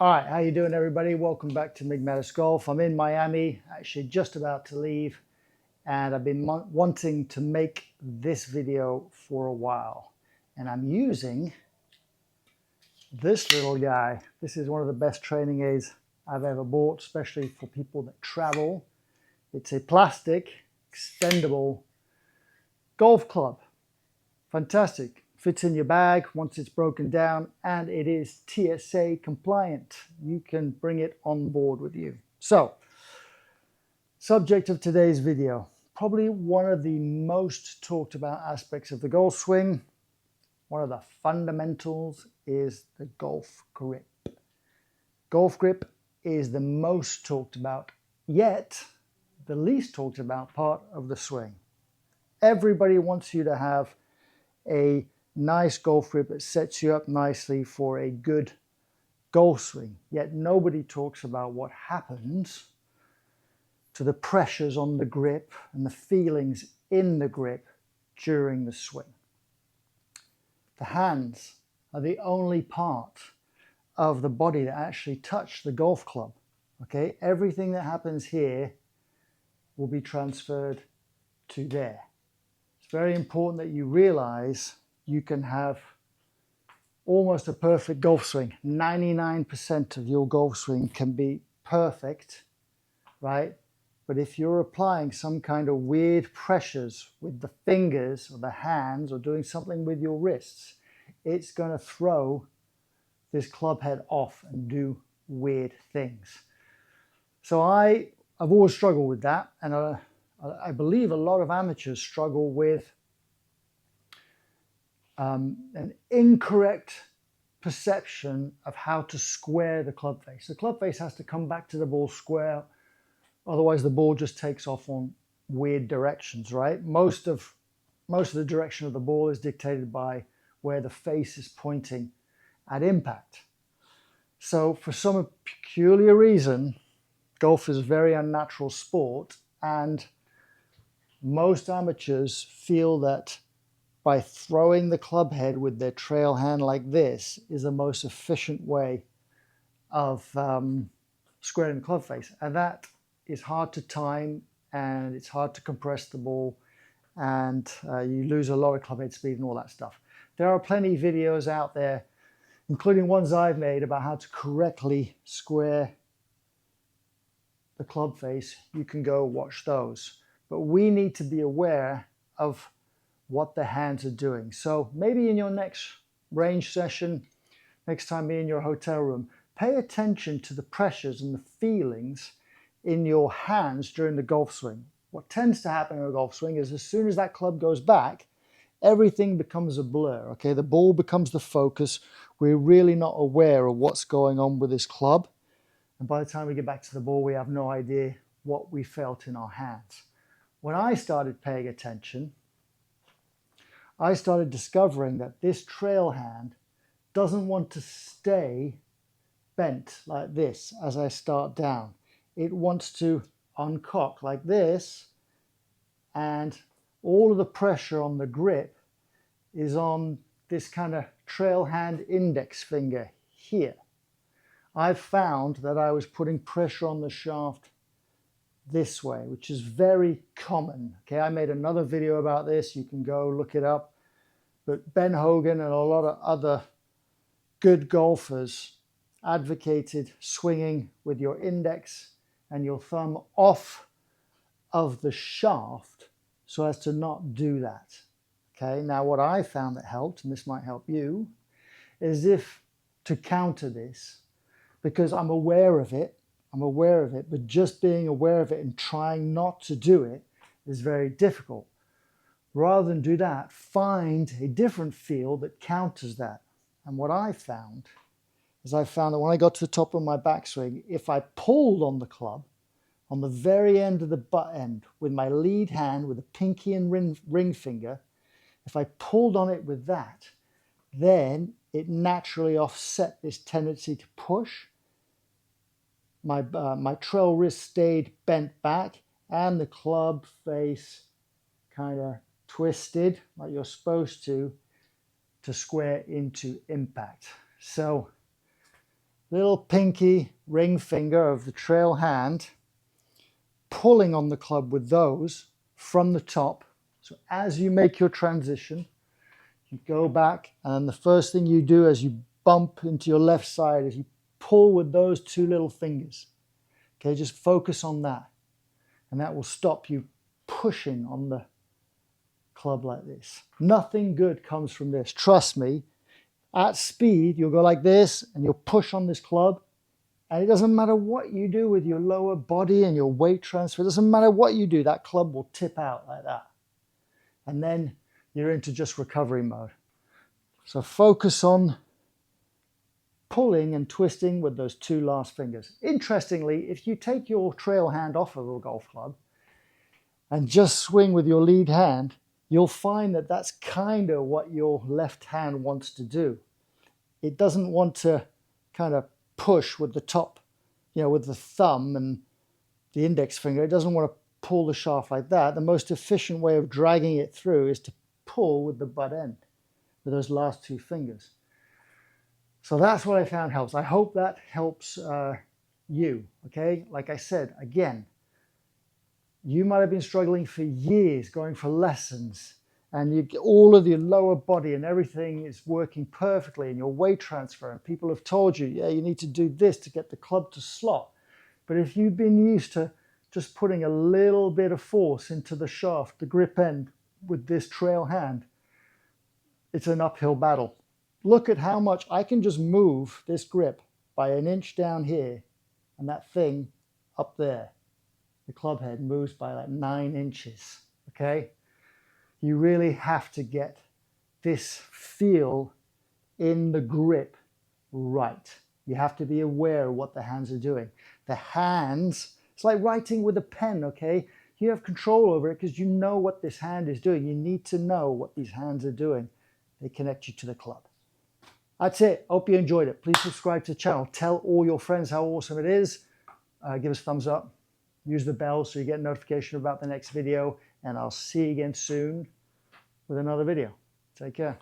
All right, how you doing, everybody? Welcome back to Migmatis Golf. I'm in Miami, actually just about to leave, and I've been wanting to make this video for a while. And I'm using this little guy. This is one of the best training aids I've ever bought, especially for people that travel. It's a plastic, extendable golf club. Fantastic. Fits in your bag once it's broken down, and it is TSA compliant. You can bring it on board with you. So, subject of today's video, probably one of the most talked about aspects of the golf swing. One of the fundamentals is the golf grip. Golf grip is the most talked about, yet the least talked about part of the swing. Everybody wants you to have a nice golf grip that sets you up nicely for a good golf swing. Yet nobody talks about what happens to the pressures on the grip and the feelings in the grip during the swing. The hands are the only part of the body that actually touch the golf club. Okay, everything that happens here will be transferred to there. It's very important that you realize you can have almost a perfect golf swing. 99% of your golf swing can be perfect, right? But if you're applying some kind of weird pressures with the fingers or the hands or doing something with your wrists, it's going to throw this club head off and do weird things. So I've always struggled with that, and I believe a lot of amateurs struggle with an incorrect perception of how to square the club face. The club face has to come back to the ball square, otherwise the ball just takes off on weird directions, right? Most of the direction of the ball is dictated by where the face is pointing at impact. So for some peculiar reason, golf is a very unnatural sport, and most amateurs feel that by throwing the club head with their trail hand like this is the most efficient way of squaring the club face. And that is hard to time, and it's hard to compress the ball, and you lose a lot of club head speed and all that stuff. There are plenty of videos out there, including ones I've made, about how to correctly square the club face. You can go watch those. But we need to be aware of what the hands are doing. So maybe in your next range session, next time you're in your hotel room, pay attention to the pressures and the feelings in your hands during the golf swing. What tends to happen in a golf swing is as soon as that club goes back, everything becomes a blur, okay? The ball becomes the focus. We're really not aware of what's going on with this club. And by the time we get back to the ball, we have no idea what we felt in our hands. When I started paying attention, I started discovering that this trail hand doesn't want to stay bent like this as I start down. It wants to uncock like this, and all of the pressure on the grip is on this kind of trail hand index finger here. I've found that I was putting pressure on the shaft this way, which is very common. Okay, I made another video about this. You can go look it up. But Ben Hogan and a lot of other good golfers advocated swinging with your index and your thumb off of the shaft so as to not do that. Okay, now what I found that helped, and this might help you, is if to counter this, because I'm aware of it, but just being aware of it and trying not to do it is very difficult. Rather than do that, find a different feel that counters that. And what I found is that when I got to the top of my backswing, if I pulled on the club, on the very end of the butt end, with my lead hand, with the pinky and ring finger, if I pulled on it with that, then it naturally offset this tendency to push. My trail wrist stayed bent back, and the club face kind of twisted like you're supposed to square into impact. So little pinky ring finger of the trail hand, pulling on the club with those from the top. So as you make your transition, you go back, and the first thing you do as you bump into your left side is you pull with those two little fingers. Okay, just focus on that. And that will stop you pushing on the club like this. Nothing good comes from this. Trust me, at speed, you'll go like this and you'll push on this club. And it doesn't matter what you do with your lower body and your weight transfer. It doesn't matter what you do. That club will tip out like that. And then you're into just recovery mode. So focus on pulling and twisting with those two last fingers. Interestingly, if you take your trail hand off of a golf club and just swing with your lead hand, you'll find that that's kind of what your left hand wants to do. It doesn't want to kind of push with the top, with the thumb and the index finger. It doesn't want to pull the shaft like that. The most efficient way of dragging it through is to pull with the butt end, with those last two fingers. So that's what I found helps. I hope that helps you, okay? Like I said, again, you might have been struggling for years going for lessons, and all of your lower body and everything is working perfectly, and your weight transfer, and people have told you, yeah, you need to do this to get the club to slot. But if you've been used to just putting a little bit of force into the shaft, the grip end with this trail hand, it's an uphill battle. Look at how much I can just move this grip by an inch down here, and that thing up there, the club head moves by like 9 inches, okay? You really have to get this feel in the grip right. You have to be aware of what the hands are doing. The hands, it's like writing with a pen, okay? You have control over it because you know what this hand is doing. You need to know what these hands are doing. They connect you to the club. That's it. Hope you enjoyed it. Please subscribe to the channel. Tell all your friends how awesome it is. Give us a thumbs up. Use the bell so you get notification about the next video. And I'll see you again soon with another video. Take care.